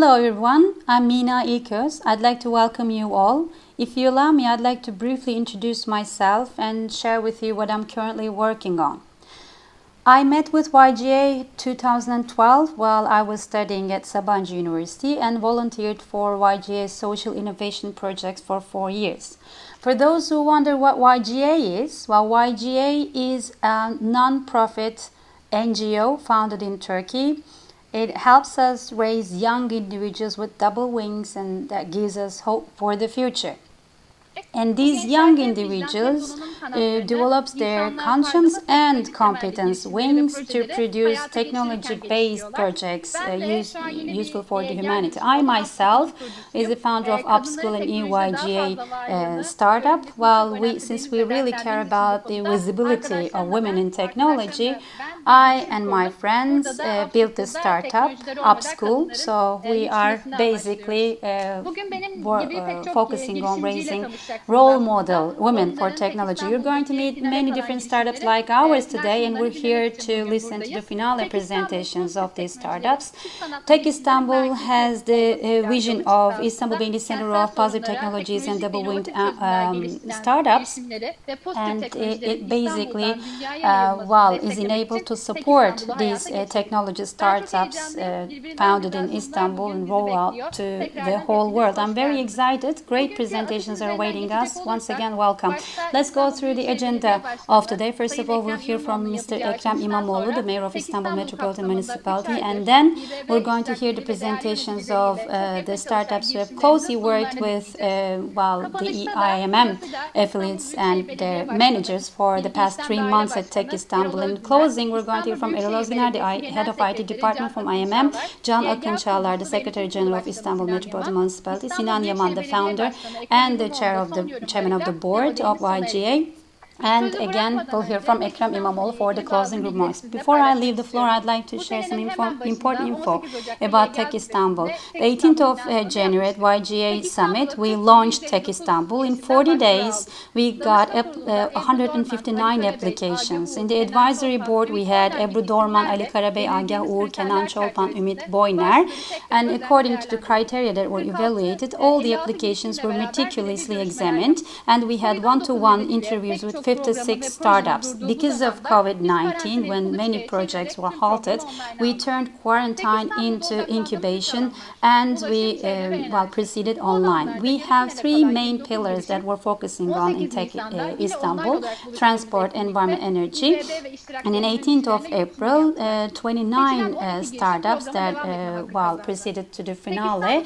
Hello everyone, I'm Mina İlköz. I'd like to welcome you all. If you allow me, I'd like to briefly introduce myself and share with you what I'm currently working on. I met with YGA 2012 while I was studying at Sabancı University and volunteered for YGA's social innovation projects for 4 years. For those who wonder what YGA is, well, YGA is a non-profit NGO founded in Turkey. It helps us raise young individuals with double wings, and that gives us hope for the future. And these young individuals develops their conscience and competence wings to produce technology-based projects useful for the humanity. I myself is the founder of Upskill and EYGA startup. Since we really care about the visibility of women in technology, I and my friends built this startup, Upskill. So we are basically focusing on raising role model women for technology. You're going to meet many different startups like ours today, and we're here to listen to the finale presentations of these startups. Tech Istanbul has the vision of Istanbul being the center of positive technologies and double-winged startups, and it basically is enabled to support these technology startups founded in Istanbul and roll out to the whole world. I'm very excited. Great presentations are awaiting us. Once again, welcome. Let's go through the agenda of today. First of all, we'll hear from Mr. Ekrem İmamoğlu, the mayor of Istanbul Metropolitan Municipality, and then we're going to hear the presentations of the startups who have closely worked with the IMM affiliates and their managers for the past 3 months at Tech Istanbul. In closing, we're going to hear from Erol Özgüner, the head of IT department from IMM, Can Akın Çağlar, the Secretary General of Istanbul Metropolitan Municipality, Sinan Yaman, the founder and the chairman of the board of YGA. And again, we'll hear from Ekrem İmamoğlu for the closing remarks. Before I leave the floor, I'd like to share some important info about Tech Istanbul. The 18th of January at YGA Summit, we launched Tech Istanbul. In 40 days, we got 159 applications. In the advisory board, we had Ebru Dorman, Ali Karabey, Agah Uğur, Kenan Çolpan, Ümit Boyner. And according to the criteria that were evaluated, all the applications were meticulously examined. And we had one-to-one interviews with 56 startups. Because of COVID-19, when many projects were halted, we turned quarantine into incubation, and we proceeded online. We have 3 main pillars that we're focusing on in Tech Istanbul: transport, environment, energy. And in 18th of April, 29 startups that proceeded to the finale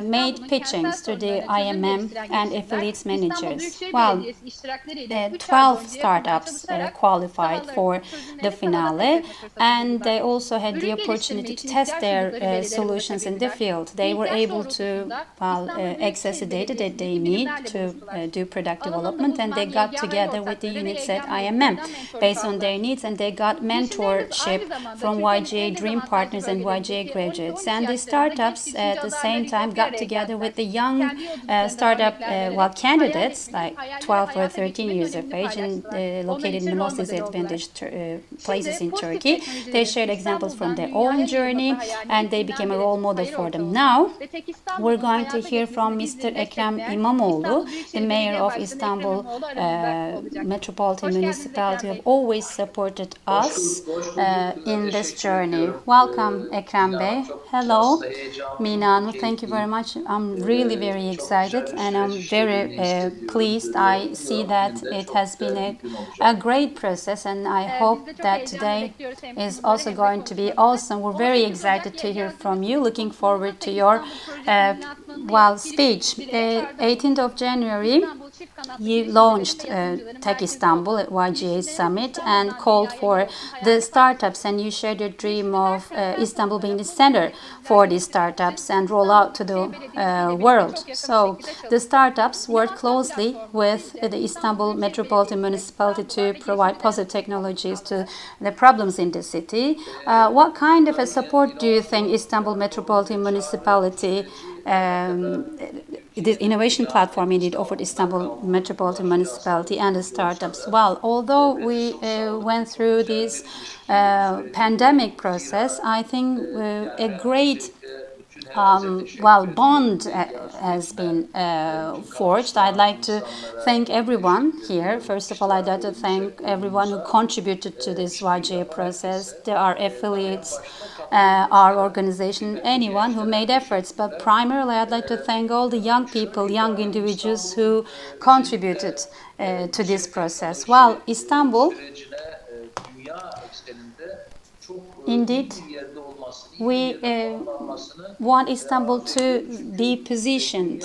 made pitchings to the IMM and affiliates managers. 12 startups qualified for the finale, and they also had the opportunity to test their solutions in the field. They were able to access the data that they need to do product development, and they got together with the units at IMM based on their needs, and they got mentorship from YGA Dream Partners and YGA graduates. And the startups at the same time got together with the young startup candidates, like 12 or 13 years of age, and located in the most disadvantaged places in Turkey. They shared examples from their own journey, and they became a role model for them. Now, we're going to hear from Mr. Ekrem İmamoğlu, the mayor of Istanbul Metropolitan Municipality, who have always supported us in this journey. Welcome, Ekrem Bey. Hello, Mina. Thank you very much. I'm really very excited, and I'm very pleased. I see that it has been a great process, and I hope that today is also going to be awesome. We're very excited to hear from you. Looking forward to your speech. 18th of January, you launched Tech Istanbul at YGA Summit and called for the startups, and you shared your dream of Istanbul being the center for these startups and roll out to the world. So the startups worked closely with the Istanbul Metropolitan Municipality to provide positive technologies to the problems in the city. What kind of a support do you think Istanbul Metropolitan Municipality the innovation platform indeed offered Istanbul Metropolitan Municipality and the startups? Well, although we went through this pandemic process, I think a great bond has been forged. I'd like to thank everyone here. First of all, I'd like to thank everyone who contributed to this YGA process. There are affiliates, our organization, anyone who made efforts. But primarily, I'd like to thank all the young people, young individuals who contributed to this process. While Istanbul, indeed, we want Istanbul to be positioned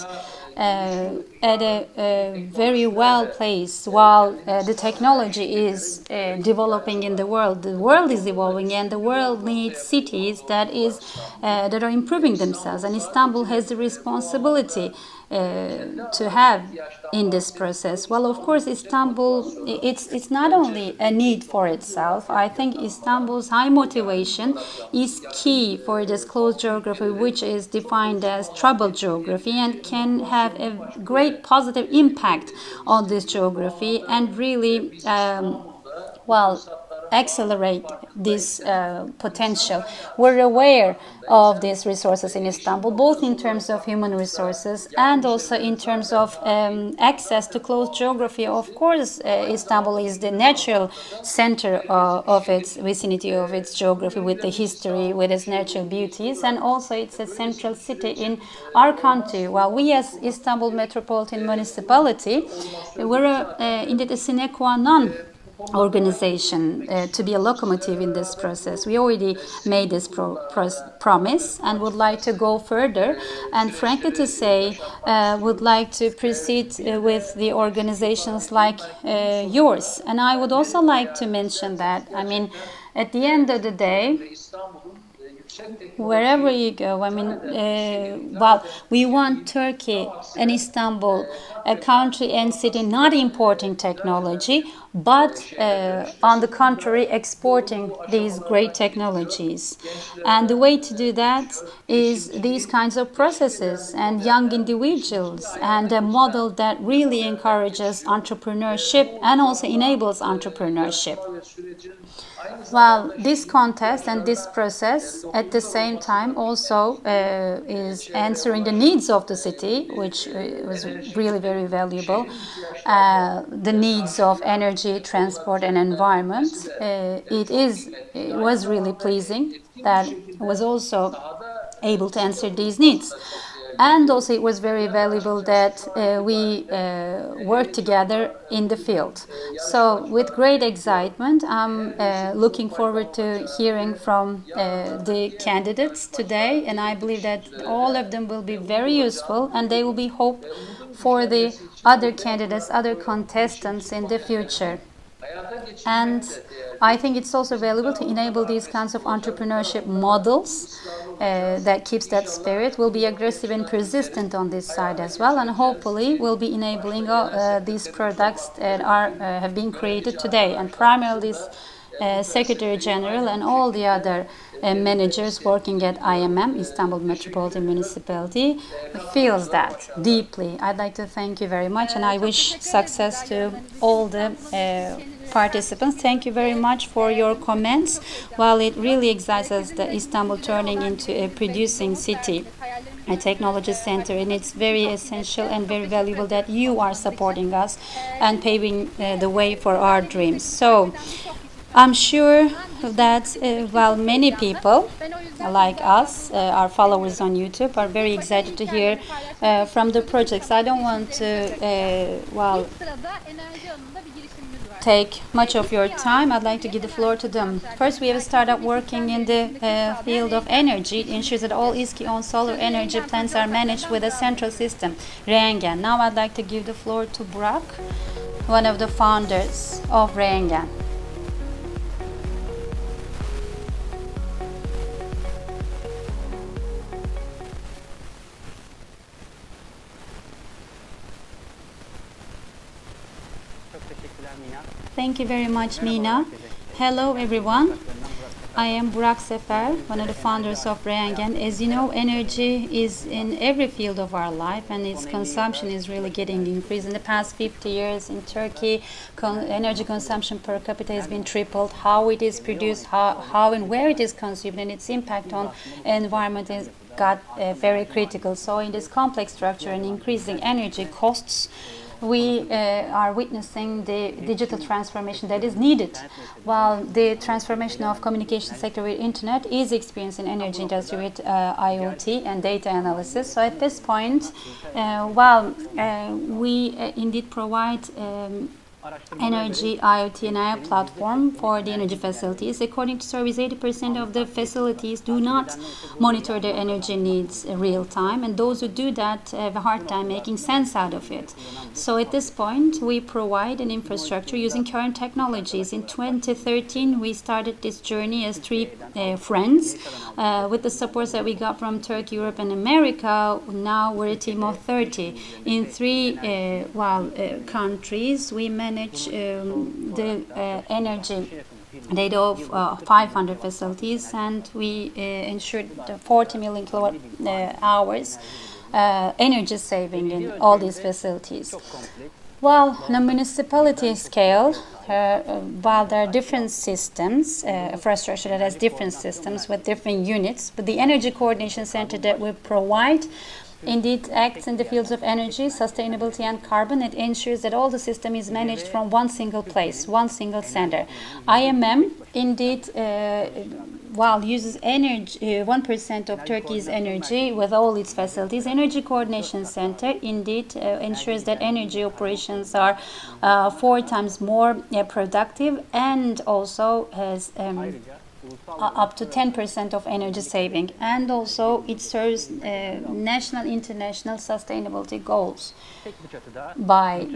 at a very well place while the technology is developing in the world. The world is evolving, and the world needs cities that are improving themselves. And Istanbul has the responsibility to have in this process. Well, of course, Istanbul, it's not only a need for itself. I think Istanbul's high motivation is key for this closed geography, which is defined as troubled geography, and can have a great positive impact on this geography and really accelerate this potential. We're aware of these resources in Istanbul, both in terms of human resources and also in terms of access to closed geography. Of course, Istanbul is the natural center of its vicinity, of its geography, with the history, with its natural beauties, and also it's a central city in our country. While we as Istanbul Metropolitan Municipality, we're indeed a sine qua non organization to be a locomotive in this process. We already made this promise and would like to go further, and frankly to say, would like to proceed with the organizations like yours. And I would also like to mention that, I mean, at the end of the day, wherever you go, I mean, we want Turkey and Istanbul, a country and city not importing technology, but on the contrary, exporting these great technologies. And the way to do that is these kinds of processes and young individuals, and a model that really encourages entrepreneurship and also enables entrepreneurship. Well, this contest and this process at the same time also is answering the needs of the city, which was really very valuable. The needs of energy, transport, and environment. It was really pleasing that it was also able to answer these needs. And also it was very valuable that we worked together in the field. So with great excitement, I'm looking forward to hearing from the candidates today, and I believe that all of them will be very useful, and they will be hope for the other candidates, other contestants in the future. And I think it's also valuable to enable these kinds of entrepreneurship models that keeps that spirit. Will be aggressive and persistent on this side as well, and hopefully will be enabling these products that have been created today. And primarily this Secretary General and all the other managers working at IMM, Istanbul Metropolitan Municipality, feels that deeply. I'd like to thank you very much, and I wish success to all the participants. Thank you very much for your comments. While it really excites us that Istanbul turning into a producing city, a technology center, and it's very essential and very valuable that you are supporting us and paving the way for our dreams. So I'm sure that many people like us, our followers on YouTube, are very excited to hear from the projects. I don't want to take much of your time. I'd like to give the floor to them. First, we have started working in the field of energy. It ensures that all ISKİ-owned solar energy plants are managed with a central system, Reengen. Now I'd like to give the floor to Burak, one of the founders of Reengen. Thank you very much, Mina. Hello, everyone. I am Burak Sefer, one of the founders of Reengen. As you know, energy is in every field of our life, and its consumption is really getting increased. In the past 50 years in Turkey, energy consumption per capita has been tripled. How it is produced, how and where it is consumed, and its impact on environment is got very critical. So in this complex structure and increasing energy costs, we are witnessing the digital transformation that is needed, while the transformation of communication sector with internet is experiencing energy industry with IoT and data analysis. So at this point, we indeed provide energy, IoT and AI platform for the energy facilities. According to surveys, 80% of the facilities do not monitor their energy needs real time, and those who do that have a hard time making sense out of it. So at this point, we provide an infrastructure using current technologies. In 2013, we started this journey as three friends. With the supports that we got from Turkey, Europe and America, now we're a team of 30. In three countries, we manage the energy data of 500 facilities, and we ensured 40 million kilowatt hours energy saving in all these facilities. Well, on a municipality scale, while there are different systems, infrastructure that has different systems with different units, but the Energy Coordination Center that we provide indeed acts in the fields of energy, sustainability and carbon. It ensures that all the system is managed from one single place, one single center. IMM indeed uses energy 1% of Turkey's energy with all its facilities. Energy Coordination Center indeed ensures that energy operations are 4 times more productive, and also has up to 10% of energy saving, and also it serves national, international sustainability goals by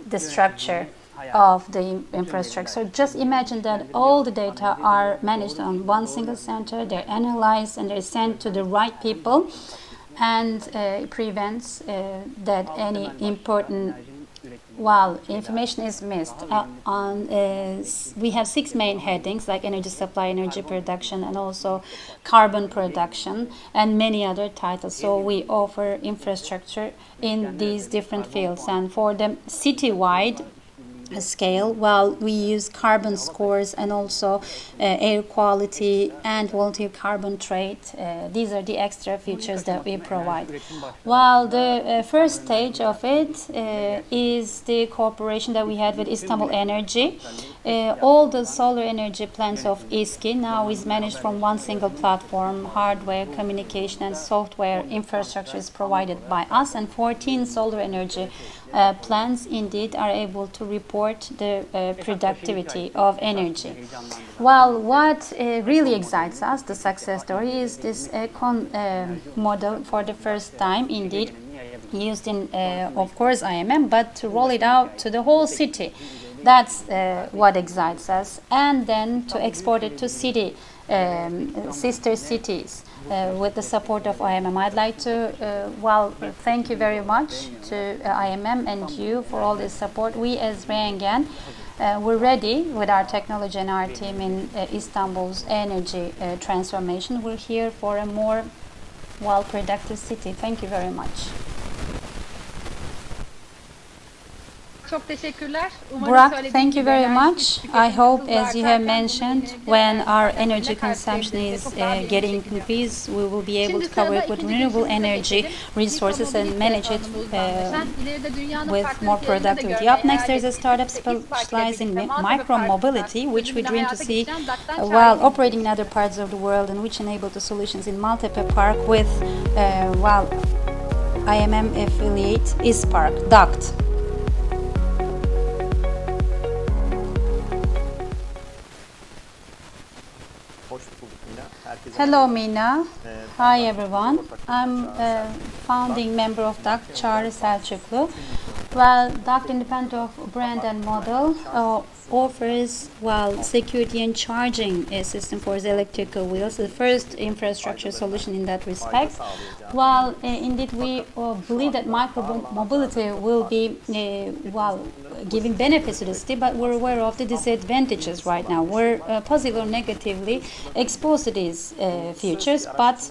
the structure of the infrastructure. So just imagine that all the data are managed on one single center, they're analyzed and they're sent to the right people, and it prevents that any important information is missed. We have 6 main headings like energy supply, energy production, and also carbon production, and many other titles. So we offer infrastructure in these different fields. And for the citywide scale, we use carbon scores and also air quality and volunteer carbon trade. These are the extra features that we provide. While the first stage of it is the cooperation that we had with Istanbul Energy. All the solar energy plants of İSKİ now is managed from one single platform. Hardware, communication and software infrastructure is provided by us, and 14 solar energy plants indeed are able to report the productivity of energy. Well, what really excites us, the success story, is this model for the first time indeed used in, of course, IMM, but to roll it out to the whole city. That's what excites us, and then to export it to sister cities with the support of IMM. I'd like to thank you very much to IMM and you for all this support. We as Rengen, we're ready with our technology and our team in Istanbul's energy transformation. We're here for a more productive city. Thank you very much. Burak, thank you very much. I hope, as you have mentioned, when our energy consumption is getting increased, we will be able to cover it with renewable energy resources and manage it with more productivity. Up next, there's a startup specialized in micro-mobility, which we dream to see while operating in other parts of the world, and which enable the solutions in Maltepe Park with IMM affiliate Ispark, Duct. Hello, Mina. Hi, everyone. I'm a founding member of DACT, Çağrı Selçuklu. DACT, independent of brand and model, offers security and charging system for its electrical wheels, the first infrastructure solution in that respect. Indeed we believe that micro-mobility will be giving benefits to the city, but we're aware of the disadvantages right now. We're positively or negatively exposed to these futures, but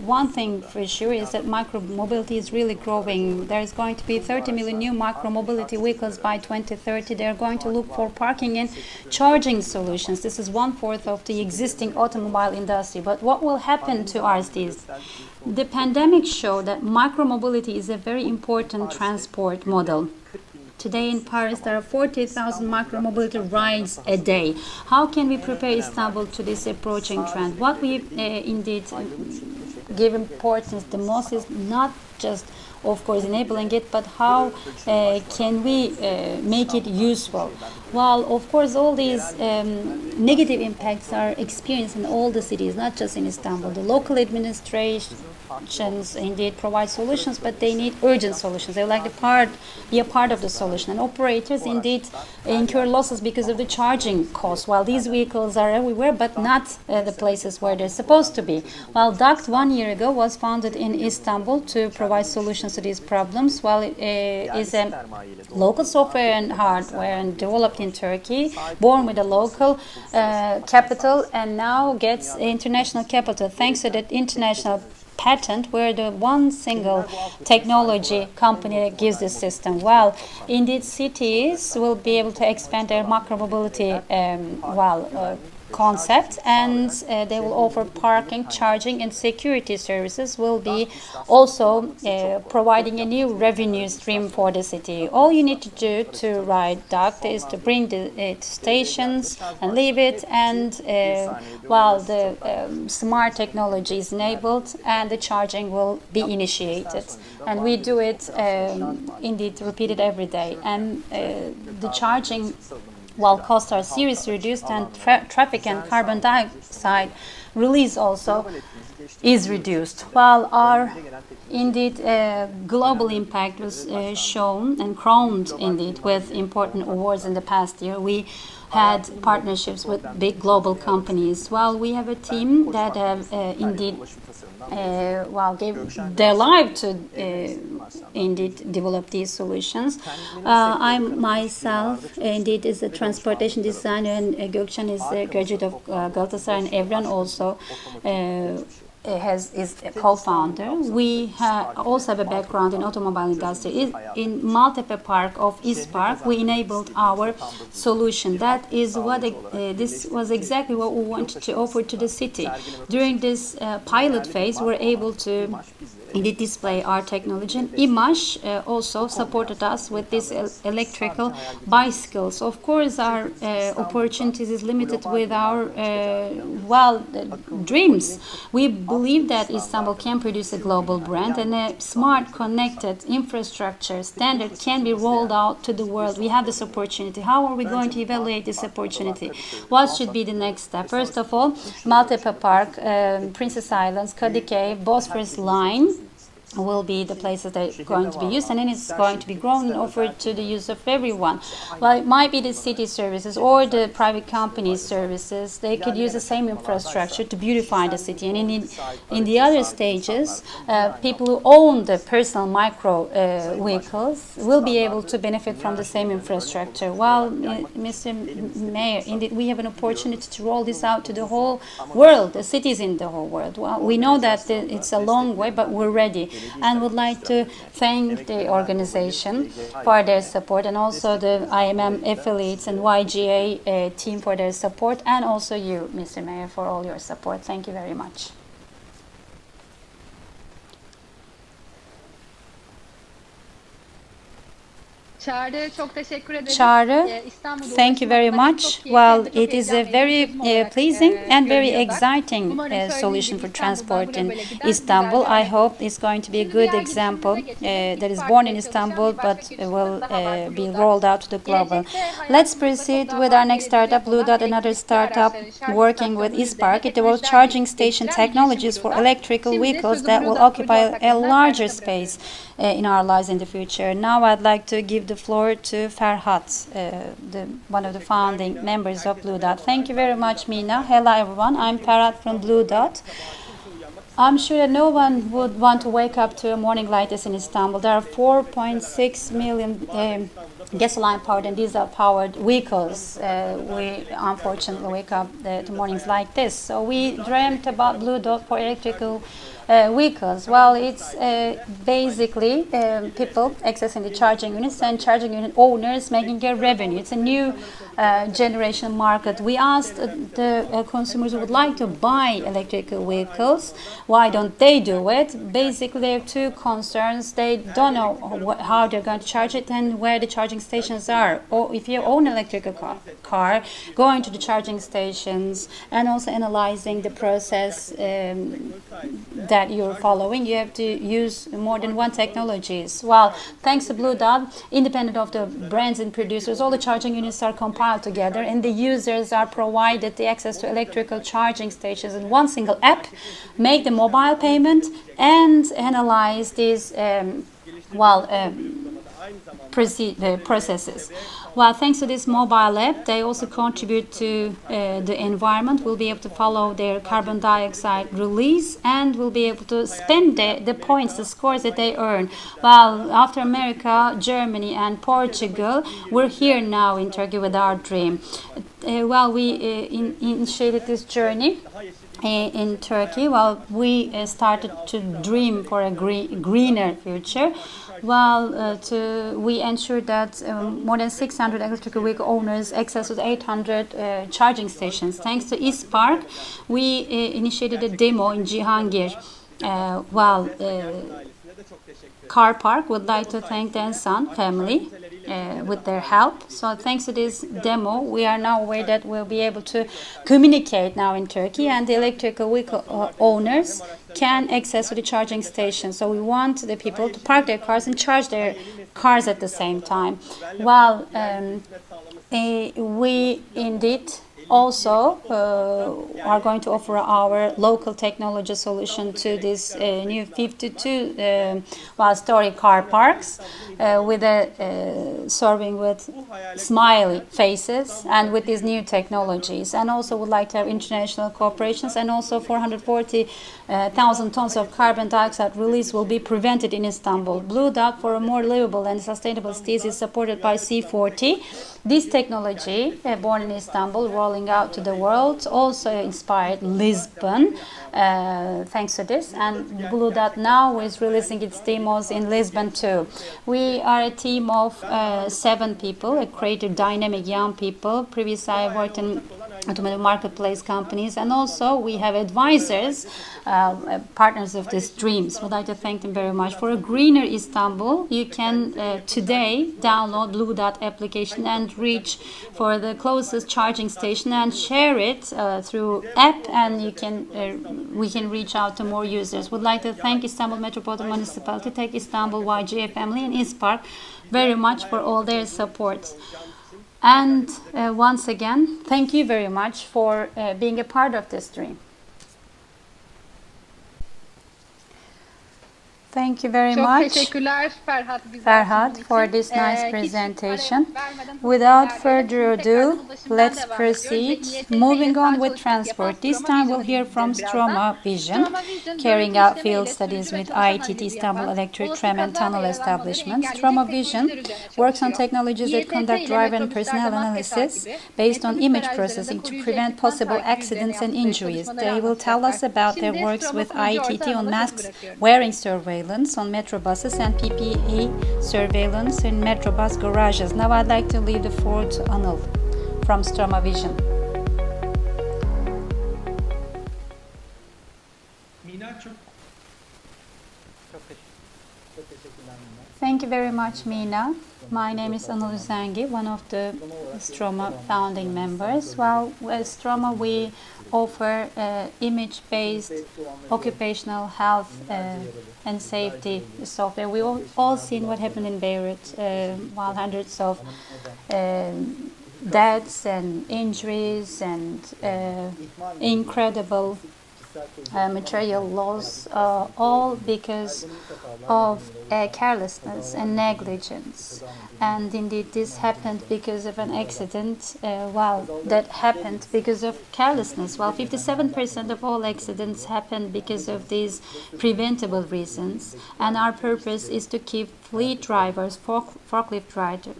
one thing for sure is that micro-mobility is really growing. There's going to be 30 million new micro-mobility vehicles by 2030. They're going to look for parking and charging solutions. This is 1/4 of the existing automobile industry. But what will happen to our cities? The pandemic showed that micro-mobility is a very important transport model. Today in Paris, there are 40,000 micro-mobility rides a day. How can we prepare Istanbul to this approaching trend? What we indeed give importance the most is not just, of course, enabling it, but how can we make it useful? While, of course, all these negative impacts are experienced in all the cities, not just in Istanbul. The local administrations indeed provide solutions, but they need urgent solutions. They would like to be a part of the solution. And operators indeed incur losses because of the charging costs, while these vehicles are everywhere, but not the places where they're supposed to be. While DACT 1 year ago was founded in Istanbul to provide solutions to these problems, while it is a local software and hardware and developed in Turkey, born with a local capital, and now gets international capital thanks to that international patent. We're the one single technology company that gives this system. Well, indeed, cities will be able to expand their micro-mobility concept, and they will offer parking, charging, and security services. Will be also providing a new revenue stream for the city. All you need to do to ride DACT is to bring it to stations and leave it, and while the smart technology is enabled and the charging will be initiated. And we do it indeed repeated every day. And the charging, while costs are seriously reduced and traffic and carbon dioxide release also is reduced. While our indeed global impact was shown and crowned indeed with important awards in the past year, we had partnerships with big global companies. While we have a team that have indeed gave their life to indeed develop these solutions. I myself indeed is a transportation designer, and Gökçen is a graduate of Galatasaray, and Evren also is a co-founder. We also have a background in automobile industry. In Maltepe Park of Ispark, we enabled our solution. That is what this was exactly what we wanted to offer to the city. During this pilot phase, we were able to indeed display our technology. And Image also supported us with these electrical bicycles. Of course, our opportunities is limited with our dreams. We believe that Istanbul can produce a global brand, and a smart connected infrastructure standard can be rolled out to the world. We have this opportunity. How are we going to evaluate this opportunity? What should be the next step? First of all, Maltepe Park, Princess Islands, Kadıköy, Bosphorus line will be the places that are going to be used, and then it's going to be grown and offered to the use of everyone. Well, it might be the city services or the private company services. They could use the same infrastructure to beautify the city. And in the other stages, people who own the personal micro vehicles will be able to benefit from the same infrastructure. While, Mr. Mayor, indeed, we have an opportunity to roll this out to the whole world, the cities in the whole world. Well, we know that it's a long way, but we're ready. And would like to thank the organization for their support, and also the IMM affiliates and YGA team for their support, and also you, Mr. Mayor, for all your support. Thank you very much. Çağrı, thank you very much. Well, it is a very pleasing and very exciting solution for transport in Istanbul. I hope it's going to be a good example that is born in Istanbul but will be rolled out to the global. Let's proceed with our next startup, Blue Dot, another startup working with Ispark. It develops charging station technologies for electrical vehicles that will occupy a larger space in our lives in the future. Now I'd like to give the floor to Ferhat, one of the founding members of Blue Dot. Thank you very much, Mina. Hello, everyone. I'm Ferhat from Blue Dot. I'm sure that no one would want to wake up to a morning like this in Istanbul. There are 4.6 million gasoline-powered and diesel-powered vehicles. We unfortunately wake up to mornings like this. So we dreamt about Blue Dot for electrical vehicles. Well, it's basically people accessing the charging units and charging unit owners making a revenue. It's a new generation market. We asked the consumers who would like to buy electrical vehicles, why don't they do it? Basically, they have two concerns. They don't know how they're going to charge it and where the charging stations are. Or if you own an electrical car, going to the charging stations and also analyzing the process that you're following, you have to use more than one technologies. Well, thanks to Blue Dot, independent of the brands and producers, all the charging units are compiled together and the users are provided the access to electrical charging stations in one single app, make the mobile payment and analyze these processes. Well, thanks to this mobile app, they also contribute to the environment. We'll be able to follow their carbon dioxide release and will be able to spend the points, the scores that they earn. Well, after America, Germany and Portugal, we're here now in Turkey with our dream. We initiated this journey in Turkey. Well, we started to dream for a greener future. Well, we ensured that more than 600 electrical vehicle owners access to 800 charging stations. Thanks to Ispark, we initiated a demo in Cihangir. Car Park would like to thank the Ensan family with their help. So thanks to this demo, we are now aware that we'll be able to communicate now in Turkey and the electrical vehicle owners can access to the charging station. So we want the people to park their cars and charge their cars at the same time. Well, we indeed also are going to offer our local technology solution to this new 52 story car parks with serving with smiley faces and with these new technologies, and also would like to have international cooperations, and also 440,000 tons of carbon dioxide release will be prevented in Istanbul. Blue Dot for a more livable and sustainable cities is supported by C40. This technology, born in Istanbul, rolling out to the world, also inspired Lisbon, thanks to this. And Blue Dot now is releasing its demos in Lisbon too. We are a team of 7 people, a creative, dynamic young people. Previously, I worked in automotive marketplace companies, and also we have advisors, partners of these dreams. Would like to thank them very much. For a greener Istanbul, you can today download Blue Dot application and reach for the closest charging station and share it through app, and we can reach out to more users. Would like to thank Istanbul Metropolitan Municipality, Tech Istanbul, YGA family, and Ispark very much for all their support. And once again, thank you very much for being a part of this dream. Thank you very much, Ferhat, for this nice presentation. Without further ado, let's proceed. Moving on with transport. This time we'll hear from Stroma Vision, carrying out field studies with ITT Istanbul Electric Tram and Tunnel Establishments. Stroma Vision works on technologies that conduct driver and personnel analysis based on image processing to prevent possible accidents and injuries. They will tell us about their works with ITT on masks wearing surveillance on metro buses and PPE surveillance in metro bus garages. Now I'd like to leave the floor to Anil from Stroma Vision. Thank you very much, Mina. My name is Anil Üzengi, one of the Stroma founding members. Well, at Stroma we offer image-based occupational health and safety software. We've all seen what happened in Beirut, while hundreds of deaths and injuries and incredible material loss, all because of carelessness and negligence. And indeed, this happened because of an accident. That happened because of carelessness. 57% of all accidents happen because of these preventable reasons. And our purpose is to keep fleet drivers, forklift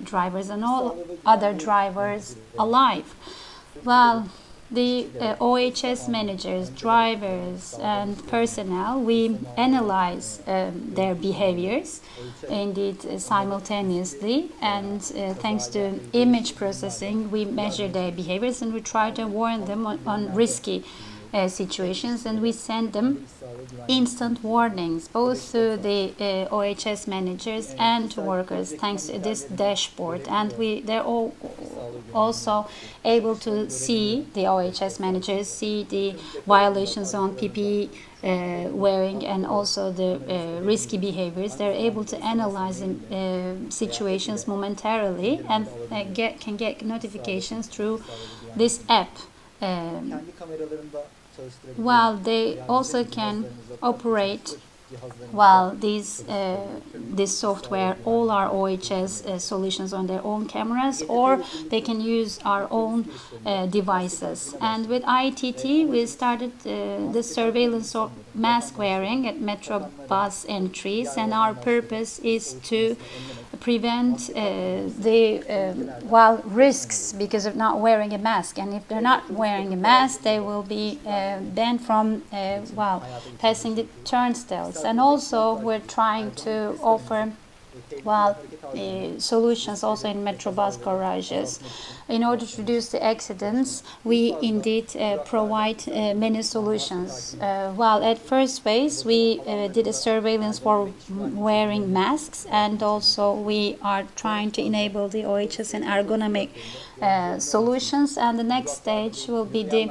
drivers, and all other drivers alive. Well, the OHS managers, drivers, and personnel, we analyze their behaviors, indeed simultaneously, and thanks to image processing, we measure their behaviors and we try to warn them on risky situations, and we send them instant warnings both to the OHS managers and to workers thanks to this dashboard. And they're all also able to see, the OHS managers see the violations on PPE wearing and also the risky behaviors. They're able to analyze situations momentarily and can get notifications through this app. While they also can operate this software, all our OHS solutions on their own cameras, or they can use our own devices. And with ITT, we started the surveillance of mask wearing at metro bus entries, and our purpose is to prevent risks because of not wearing a mask. And if they're not wearing a mask, they will be banned from passing the turnstiles. And also we're trying to offer solutions also in metrobus garages. In order to reduce the accidents, we indeed provide many solutions. At first phase, we did a surveillance for wearing masks, and also we are trying to enable the OHS and ergonomic solutions. And the next stage will be the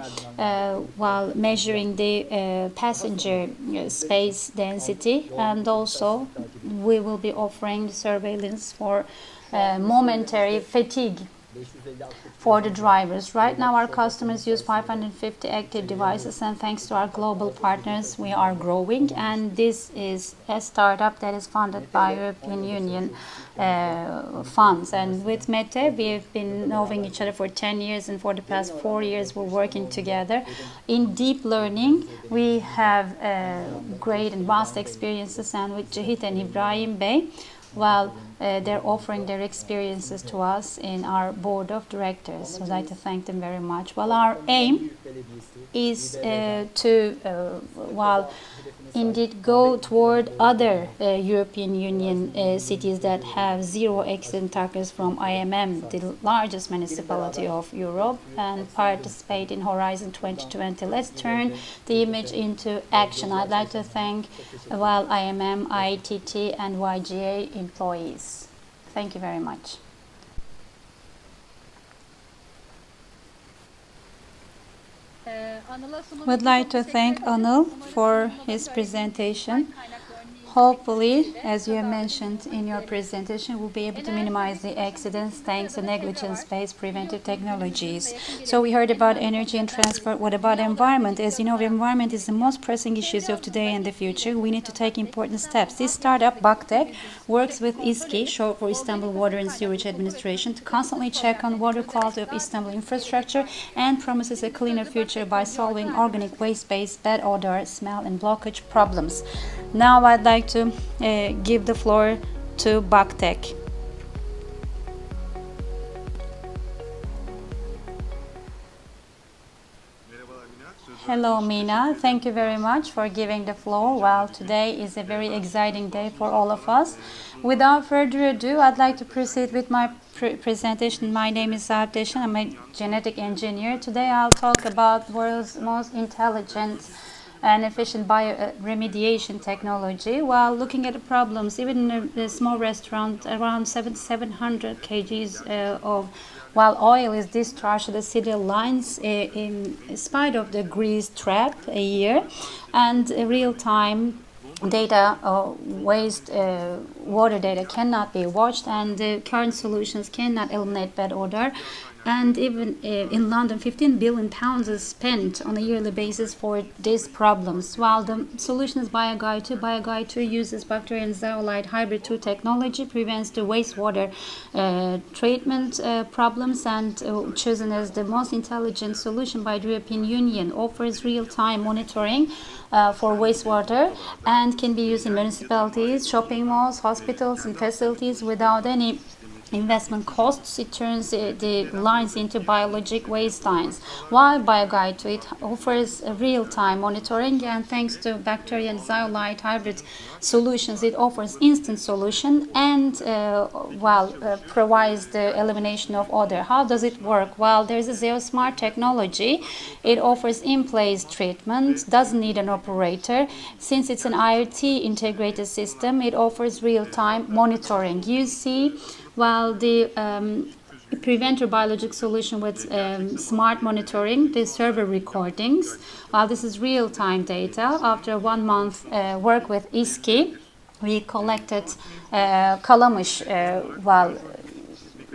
measuring the passenger space density, and also we will be offering the surveillance for momentary fatigue for the drivers. Right now our customers use 550 active devices, and thanks to our global partners we are growing, and this is a startup that is funded by European Union funds. And with Mete we've been knowing each other for 10 years, and for the past 4 years we're working together in deep learning. We have great and vast experiences, and with Cahit and Ibrahim Bey, they're offering their experiences to us in our board of directors. So I'd like to thank them very much. Our aim is to indeed go toward other European Union cities that have zero accident targets from IMM, the largest municipality of Europe, and participate in Horizon 2020. Let's turn the image into action. I'd like to thank IMM, ITT, and YGA employees. Thank you very much. Would like to thank Anil for his presentation. Hopefully, as you have mentioned in your presentation, we'll be able to minimize the accidents thanks to negligence-based preventive technologies. So we heard about energy and transport. What about environment? As you know, the environment is the most pressing issues of today and the future. We need to take important steps. This startup, Baktek, works with İSKİ, short for Istanbul Water and Sewage Administration, to constantly check on water quality of Istanbul infrastructure, and promises a cleaner future by solving organic waste-based bad odor, smell, and blockage problems. Now I'd like to give the floor to Baktek. Hello, Mina. Thank you very much for giving the floor. Today is a very exciting day for all of us. Without further ado, I'd like to proceed with my presentation. My name is Sarteşan. I'm a genetic engineer. Today I'll talk about the world's most intelligent and efficient bioremediation technology. While looking at the problems, even in a small restaurant, around 700 kgs of oil is discharged to the city lines in spite of the grease trap a year, and real-time data waste water data cannot be watched, and the current solutions cannot eliminate bad odor And even in London, 15 billion pounds is spent on a yearly basis for these problems. While the solution is BioGuide 2. BioGuide 2 uses bacterial and zeolite hybrid 2 technology, prevents the wastewater treatment problems, and chosen as the most intelligent solution by the European Union. Offers real-time monitoring for wastewater and can be used in municipalities, shopping malls, hospitals, and facilities without any investment costs. It turns the lines into biologic waste lines. While BioGuide 2, it offers real-time monitoring, and thanks to bacteria and zeolite hybrid solutions, it offers instant solution and provides the elimination of odor. How does it work? Well, there's a ZeoSmart technology. It offers in-place treatment, doesn't need an operator. Since it's an IoT integrated system, it offers real-time monitoring. You see, while the preventer biologic solution with smart monitoring, the server recordings, while this is real-time data. After 1 month work with ISKI, we collected Kalamış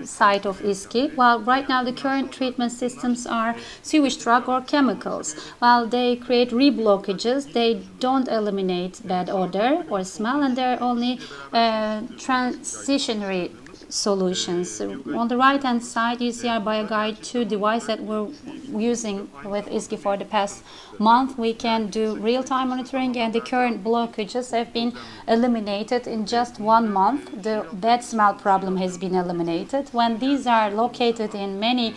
site of ISKI. While right now the current treatment systems are sewage truck or chemicals. While they create reblockages, they don't eliminate bad odor or smell, and they're only transitionary solutions. On the right hand side, you see our BioGuide 2 device that we're using with ISKI for the past month. We can do real-time monitoring, and the current blockages have been eliminated in just 1 month. The bad smell problem has been eliminated. When these are located in many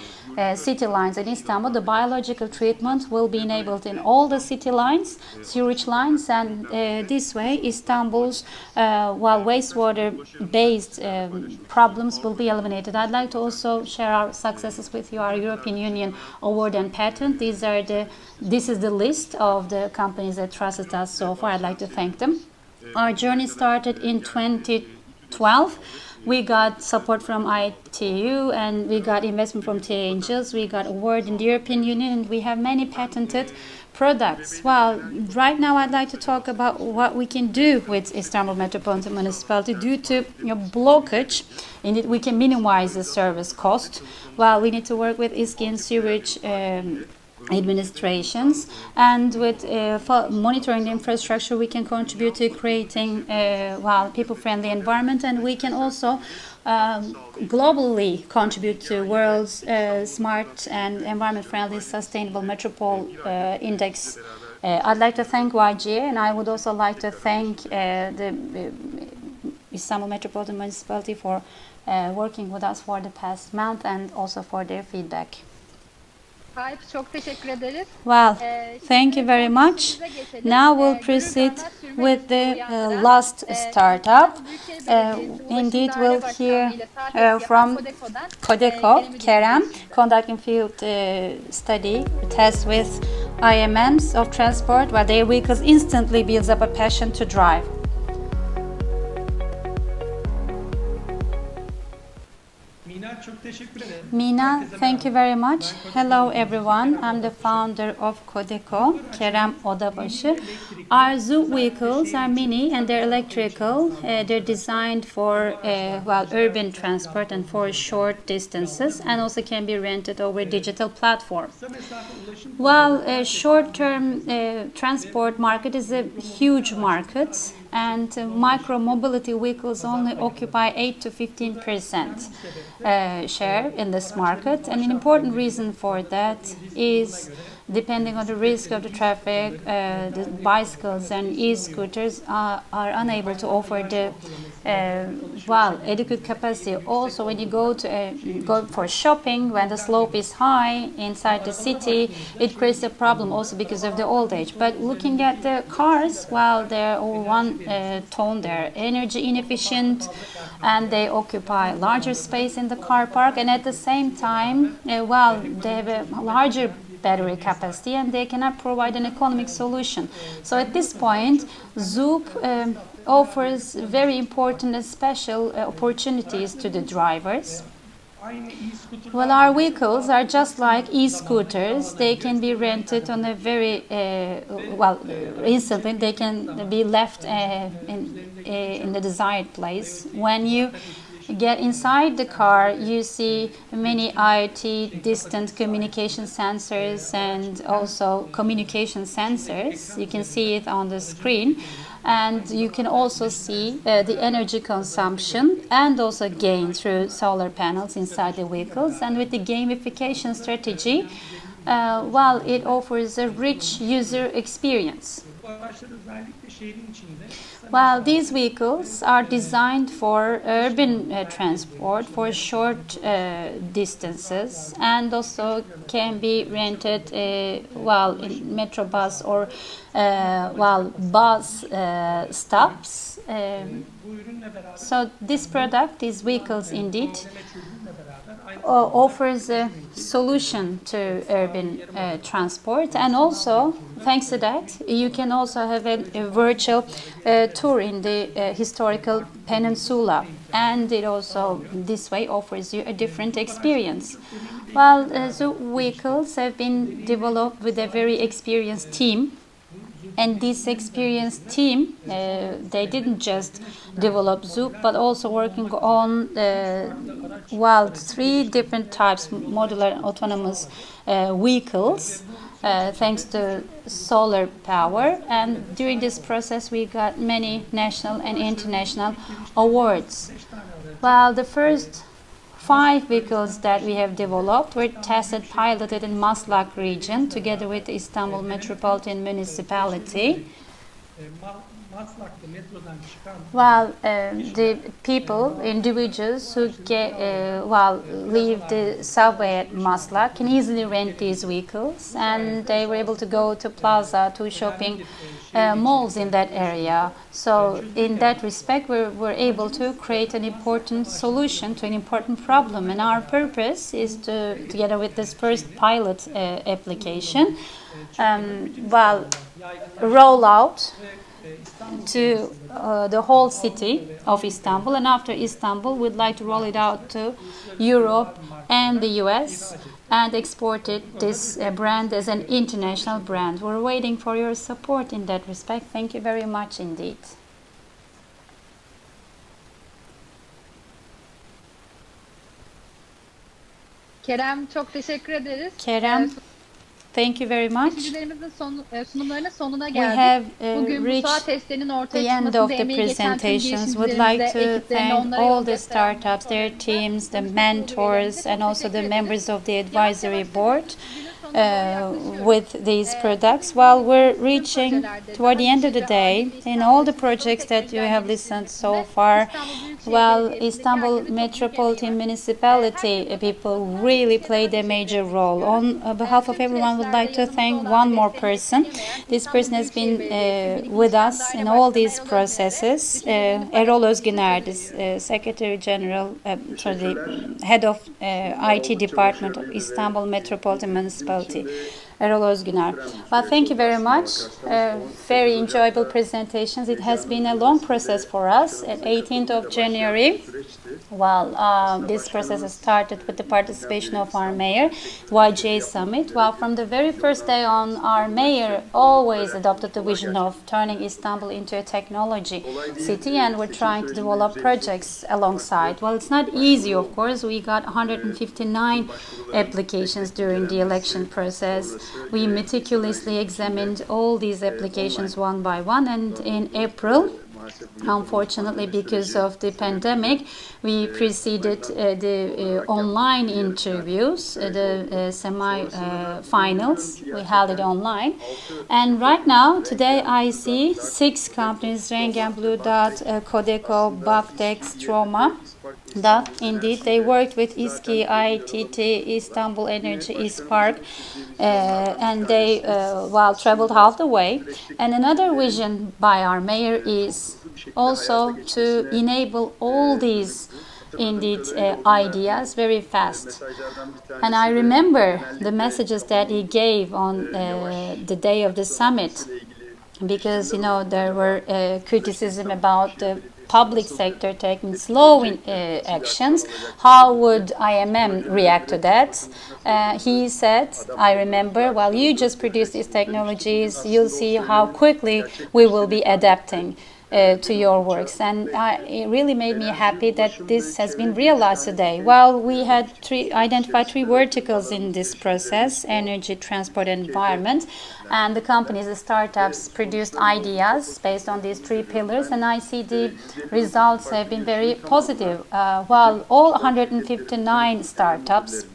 city lines in Istanbul, the biological treatment will be enabled in all the city lines, sewage lines, and this way Istanbul's wastewater-based problems will be eliminated. I'd like to also share our successes with you, our European Union award and patent. This is the list of the companies that trusted us so far. I'd like to thank them. Our journey started in 2012. We got support from ITU, and we got investment from TA Angels. We got award in the European Union, and we have many patented products. Well, right now I'd like to talk about what we can do with Istanbul Metropolitan Municipality. Due to blockage, in it we can minimize the service cost. Well, we need to work with ISKI and sewage administrations, and with monitoring the infrastructure, we can contribute to creating people-friendly environment, and we can also globally contribute to world's smart and environment-friendly sustainable metropole index. I'd like to thank YGA, and I would also like to thank the Istanbul Metropolitan Municipality for working with us for the past month, and also for their feedback. Çok teşekkür ederiz. Well, thank you very much. Now we'll proceed with the last startup. Indeed, we'll hear from Codeco, Kerem, conducting field study tests with IMMs of transport, where their vehicles instantly builds up a passion to drive. Mina, thank you very much. Hello everyone, I'm the founder of Codeco, Kerem Odabaşı. Our Zoo vehicles are mini and they're electrical. They're designed for urban transport and for short distances, and also can be rented over digital platform. While short-term transport market is a huge market, and micro-mobility vehicles only occupy 8 to 15% share in this market. And an important reason for that is, depending on the risk of the traffic, the bicycles and e-scooters are unable to offer the adequate capacity. Also, when you go for shopping, when the slope is high inside the city, it creates a problem also because of the old age. But looking at the cars, while they're all one tone, they're energy inefficient, and they occupy larger space in the car park, and at the same time, they have a larger battery capacity, and they cannot provide an economic solution. So at this point, Zoop offers very important and special opportunities to the drivers. Well, our vehicles are just like e-scooters. They can be rented on a very instantly. They can be left in the desired place. When you get inside the car, you see many IoT distant communication sensors and also communication sensors. You can see it on the screen. And you can also see the energy consumption and also gain through solar panels inside the vehicles. And with the gamification strategy, well, it offers a rich user experience. Well, these vehicles are designed for urban transport for short distances, and also can be rented while in metrobus or while bus stops. So this product, these vehicles indeed, offers a solution to urban transport, and also thanks to that you can also have a virtual tour in the historical peninsula, and it also this way offers you a different experience. Well, the vehicles have been developed with a very experienced team. And this experienced team, they didn't just develop Zoop, but also working on well, 3 different types modular autonomous vehicles, thanks to solar power. And during this process, we got many national and international awards. Well, the first 5 vehicles that we have developed were tested, piloted in Maslak region together with the Istanbul Metropolitan Municipality. Well, the people, individuals who leave the subway at Maslak can easily rent these vehicles, and they were able to go to plaza, to shopping malls in that area. So in that respect, we're able to create an important solution to an important problem, and our purpose is to, together with this first pilot application, roll out to the whole city of Istanbul, and after Istanbul we'd like to roll it out to Europe and the US and export it, this brand, as an international brand. We're waiting for your support in that respect. Thank you very much indeed. Kerem, çok teşekkür ederiz. Kerem, thank you very much. Sunumlarının sonuna We geldik. have Bugün bu reached saat testlerinin ortaya the end of çıkmasında the emeği geçen tüm presentations. Would like to ekiplerine, thank onlara all yol the gösteren startups, their teams, the mentors, and also the members of the advisory board with these products. While we're reaching toward the end of the day, in all the projects that you have listened so far, well, Istanbul Metropolitan Municipality people really played a major role. On behalf of everyone, would like to thank one more person. This person has been with us in all these processes. Erol Özgüner, the Secretary General, the Head of IT Department of Istanbul Metropolitan Municipality. Erol Özgüner. Well, thank you very much. Very enjoyable presentations. It has been a long process for us. At 18th of January, well, this process has started with the participation of our mayor, YGA Summit. Well, from the very first day on, our mayor always adopted the vision of turning Istanbul into a technology city, and we're trying to develop projects alongside. Well, it's not easy, of course. We got 159 applications during the election process. We meticulously examined all these applications one by one, and in April, unfortunately, because of the pandemic, we preceded the online interviews, the semi-finals. We held it online. And right now, today, I see 6 companies, Rengen, Blue Dot, Codeco, Baktek, Stroma, that indeed they worked with İSKİ, ITT, Istanbul Energy, İSPARK, and they traveled half the way. And another vision by our mayor is also to enable all these indeed ideas very fast. And I remember the messages that he gave on the day of the summit, because there were criticism about the public sector taking slow actions. How would IMM react to that? He said, I remember, well, you just produce these technologies, you'll see how quickly we will be adapting. to your works, and it really made me happy that this has been realized today. Well, we had identified three verticals in this process: energy, transport, and environment. And the companies, the startups, produced ideas based on these three pillars, and I see the results have been very positive. While all 159 startups,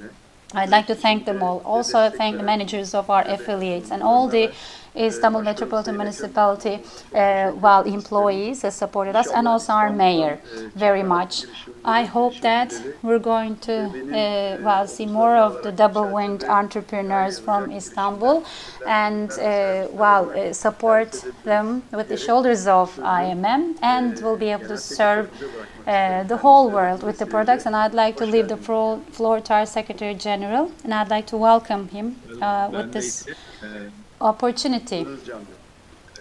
I'd like to thank them all. Also thank the managers of our affiliates and all the Istanbul Metropolitan Municipality employees that supported us, and also our mayor very much. I hope that we're going to see more of the double-winged entrepreneurs from Istanbul, and support them with the shoulders of IMM, and we'll be able to serve the whole world with the products. And I'd like to leave the floor to our Secretary General, and I'd like to welcome him with this opportunity.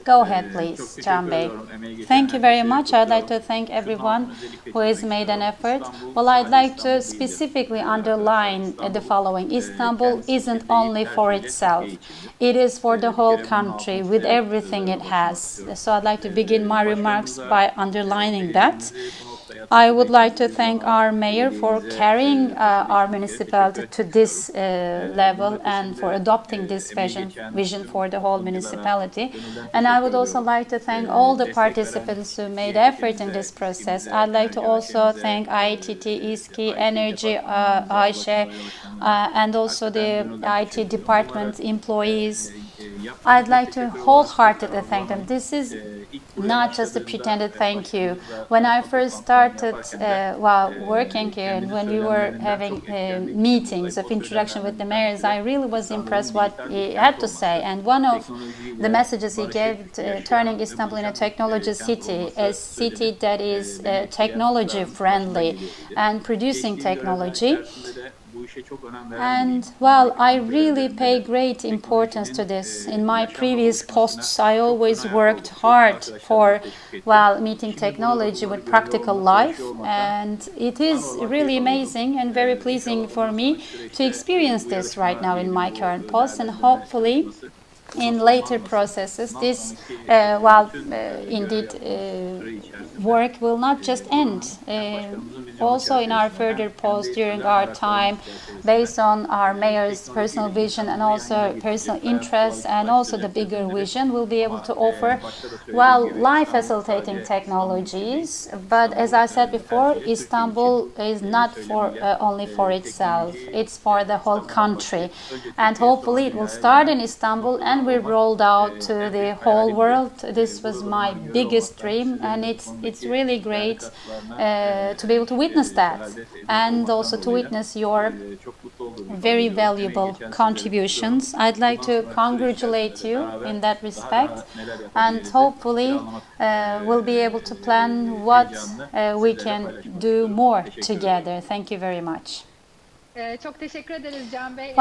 Go ahead, please, Can Bey. Thank you very much. I'd like to thank everyone who has made an effort. Well, I'd like to specifically underline the following. Istanbul isn't only for itself. It is for the whole country with everything it has. So I'd like to begin my remarks by underlining that. I would like to thank our mayor for carrying our municipality to this level and for adopting this vision for the whole municipality. And I would also like to thank all the participants who made effort in this process. I'd like to also thank ITT, İSKİ, Energy, Ayşe, and also the IT department employees. I'd like to wholeheartedly thank them. This is not just a pretended thank you. When I first started working here, and when we were having meetings of introduction with the mayors, I really was impressed what he had to say. And one of the messages he gave, turning Istanbul into a technology city, a city that is technology friendly and producing technology. And I really pay great importance to this. In my previous posts, I always worked hard for meeting technology with practical life, and it is really amazing and very pleasing for me to experience this right now in my current post, and hopefully in later processes this work will not just end. Also in our further posts during our time, based on our mayor's personal vision and also personal interests and also the bigger vision, we'll be able to offer life facilitating technologies. But as I said before, Istanbul is not only for itself, it's for the whole country, and hopefully it will start in Istanbul and we rolled out to the whole world. This was my biggest dream, and it's really great to be able to witness that, and also to witness your very valuable contributions. I'd like to congratulate you in that respect, and hopefully we'll be able to plan what we can do more together. Thank you very much. Çok teşekkür ederiz Can Bey.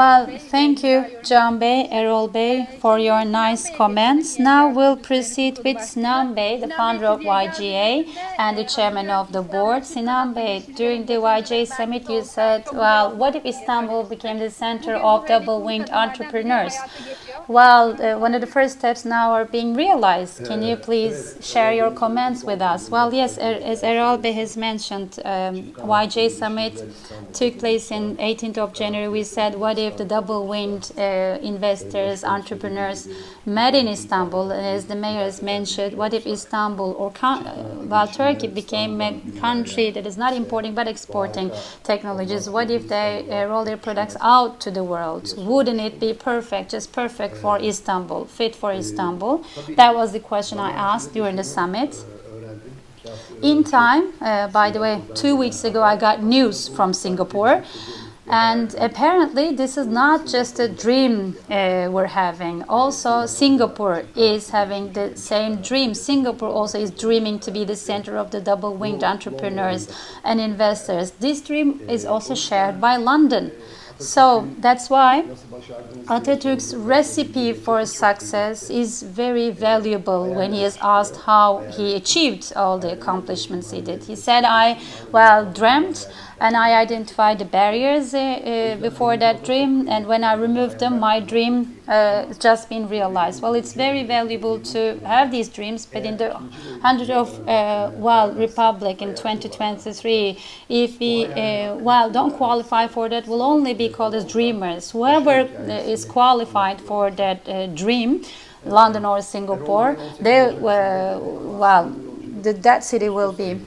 Thank you, Can Bey, Erol Bey, for your nice comments. Now we'll proceed with Sinan Bey, the founder of YGA and the chairman of the board. Sinan Bey, during the YGA summit, you said, what if Istanbul became the center of double-winged entrepreneurs? One of the first steps now are being realized. Can you please share your comments with us? Yes, as Erol Bey has mentioned, YGA summit took place in 18th of January. We said, what if the double-winged investors, entrepreneurs met in Istanbul? And as the mayor has mentioned, what if Istanbul or Turkey became a country that is not importing but exporting technologies? What if they roll their products out to the world? Wouldn't it be perfect, just perfect for Istanbul, fit for Istanbul? That was the question I asked during the summit. In time, by the way, 2 weeks ago I got news from Singapore. And apparently this is not just a dream we're having. Also, Singapore is having the same dream. Singapore also is dreaming to be the center of the double-winged entrepreneurs and investors. This dream is also shared by London. So that's why Atatürk's recipe for success is very valuable when he is asked how he achieved all the accomplishments he did. He said, I dreamt and I identified the barriers before that dream, and when I removed them, my dream just been realized. Well, it's very valuable to have these dreams, but in the 100 of Republic in 2023, if we don't qualify for that, will only be called as dreamers. Whoever is qualified for that dream, London or Singapore, they that city will be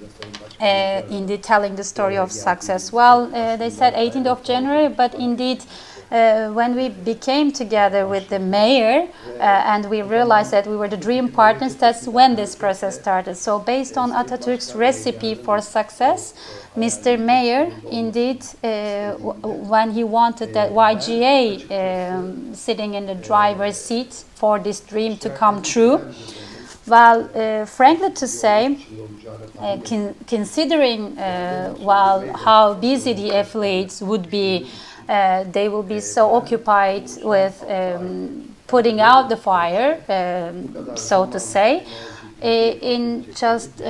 indeed telling the story of success. Well, they said 18th of January, but indeed when we became together with the mayor and we realized that we were the dream partners, that's when this process started. So based on Atatürk's recipe for success, Mr. Mayor, indeed, when he wanted that YGA sitting in the driver's seat for this dream to come true, well, frankly to say, considering how busy the affiliates would be, they will be so occupied with putting out the fire, so to say, in just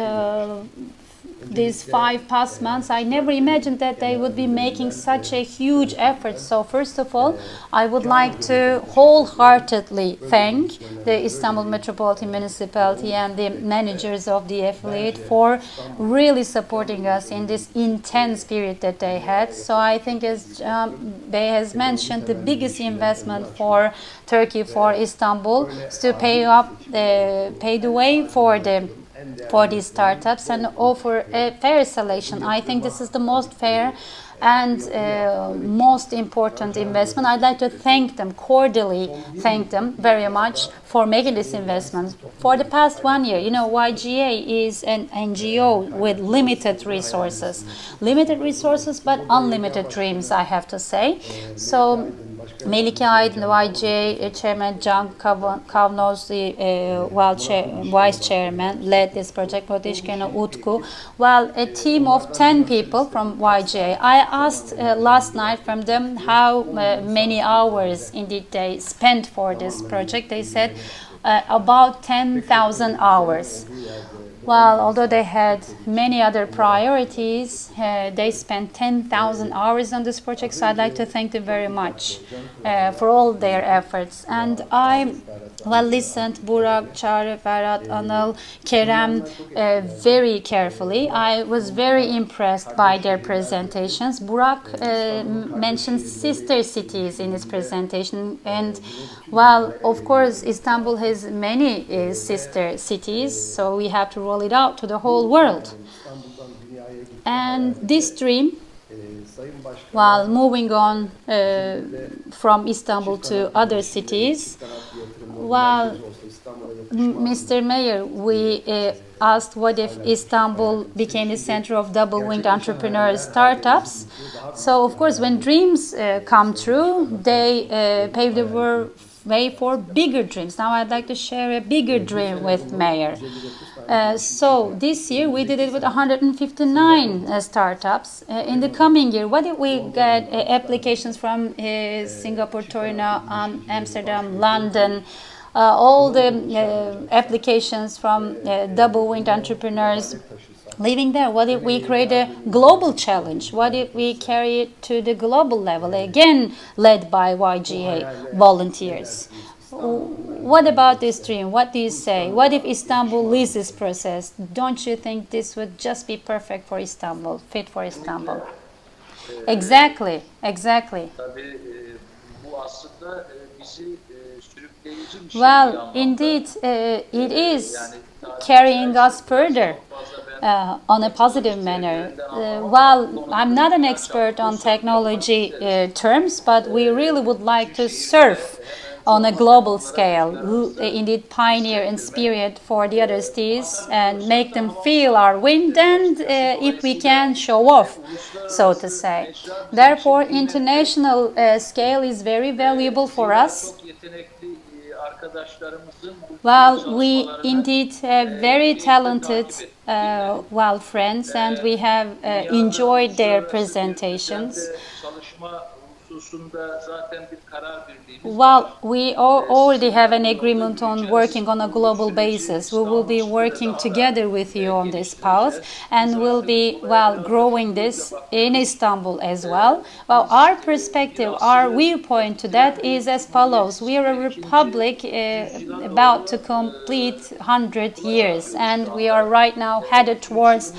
these 5 past months, I never imagined that they would be making such a huge effort. So first of all, I would like to wholeheartedly thank the Istanbul Metropolitan Municipality and the managers of the affiliate for really supporting us in this intense period that they had. So I think, as Bey has mentioned, the biggest investment for Turkey, for Istanbul, is to pay the way for these startups and offer a fair selection. I think this is the most fair and most important investment. I'd like to thank them, cordially thank them very much for making this investment. For the past 1 year, YGA is an NGO with limited resources but unlimited dreams, I have to say. So Melike Aydın, the YGA chairman, Can Kavnoz, the vice chairman, led this project. Podishkena Utku. Well, a team of 10 people from YGA. I asked last night from them how many hours indeed they spent for this project. They said about 10,000 hours. Well, although they had many other priorities, they spent 10,000 hours on this project, so I'd like to thank them very much for all their efforts. And I listened Burak, Çağrı, Ferhat, Anıl, Kerem very carefully. I was very impressed by their presentations. Burak mentioned sister cities in his presentation, and of course, Istanbul has many sister cities, so we have to roll it out to the whole world. And this dream, while moving on from Istanbul to other cities, Mr. Mayor, we asked what if Istanbul became the center of double-winged entrepreneur startups. So, of course, when dreams come true, they pave the way for bigger dreams. Now I'd like to share a bigger dream with Mayor. So this year we did it with 159 startups. In the coming year, what if we get applications from Singapore, Torino, Amsterdam, London, all the applications from double-winged entrepreneurs living there? What if we create a global challenge? What if we carry it to the global level, again led by YGA volunteers? What about this dream? What do you say? What if Istanbul leads this process? Don't you think this would just be perfect for Istanbul, fit for Istanbul? Exactly. Well, indeed, it is carrying us further on a positive manner. I'm not an expert on technology terms, but we really would like to surf on a global scale, indeed pioneer and spirit for the other cities and make them feel our wind, and if we can, show off, so to say. Therefore, international scale is very valuable for us. We indeed have very talented friends, and we have enjoyed their presentations. Well, we already have an agreement on working on a global basis. We will be working together with you on this path, and we'll be, well, growing this in Istanbul as well. Well, our perspective, our viewpoint to that is as follows. We are a republic about to complete 100 years, and we are right now headed towards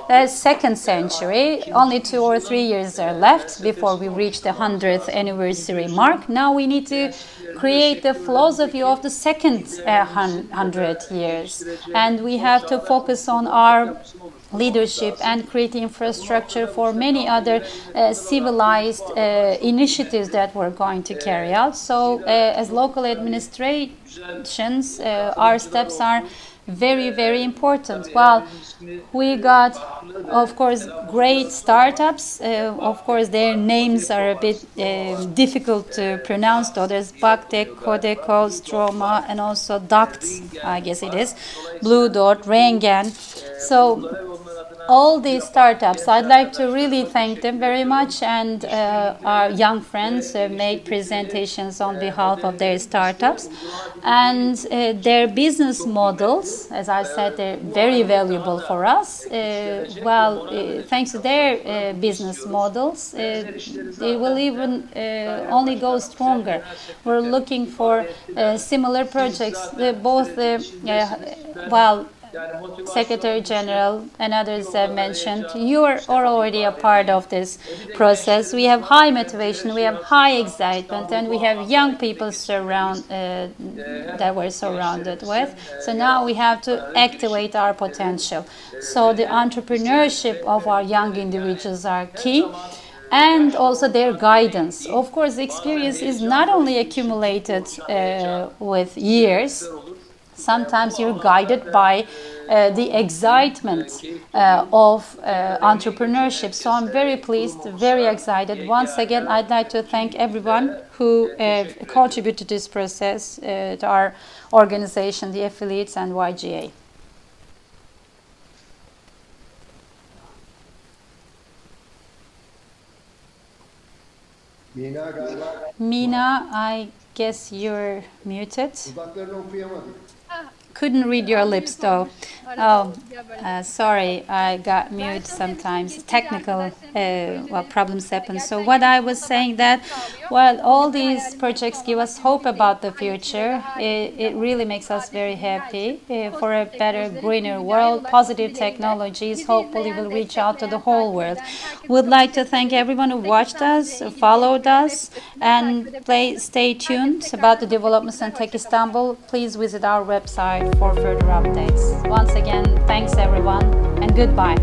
the second century. Only 2 or 3 years are left before we reach the 100th anniversary mark. Now we need to create the philosophy of the second 100 years, and we have to focus on our leadership and create infrastructure for many other civilized initiatives that we're going to carry out. So as local administrations, our steps are very, very important. Well, we got, of course, great startups. Of course, their names are a bit difficult to pronounce, though. There's Baktek, Codeco, Stroma, and also Duct, I guess it is, Blue Dot, Rengen. So all these startups, I'd like to really thank them very much, and our young friends made presentations on behalf of their startups, and their business models, as I said, they're very valuable for us. Thanks to their business models, they will even only go stronger. We're looking for similar projects, Secretary General and others have mentioned, you are already a part of this process. We have high motivation, we have high excitement, and we have young people that we're surrounded with. So now we have to activate our potential. So the entrepreneurship of our young individuals are key, and also their guidance. Of course, experience is not only accumulated with years. Sometimes you're guided by the excitement of entrepreneurship. So I'm very pleased, very excited. Once again, I'd like to thank everyone who contributed to this process, to our organization, the affiliates, and YGA. Mina, I guess you're muted. Couldn't read your lips though. Oh, sorry, I got mute sometimes. Technical problems happen. So what I was saying that, well, all these projects give us hope about the future. It really makes us very happy for a better, greener world. Positive technologies hopefully will reach out to the whole world. Would like to thank everyone who watched us, followed us, and stay tuned about the developments in Tech Istanbul. Please visit our website for further updates. Once again, thanks everyone, and goodbye.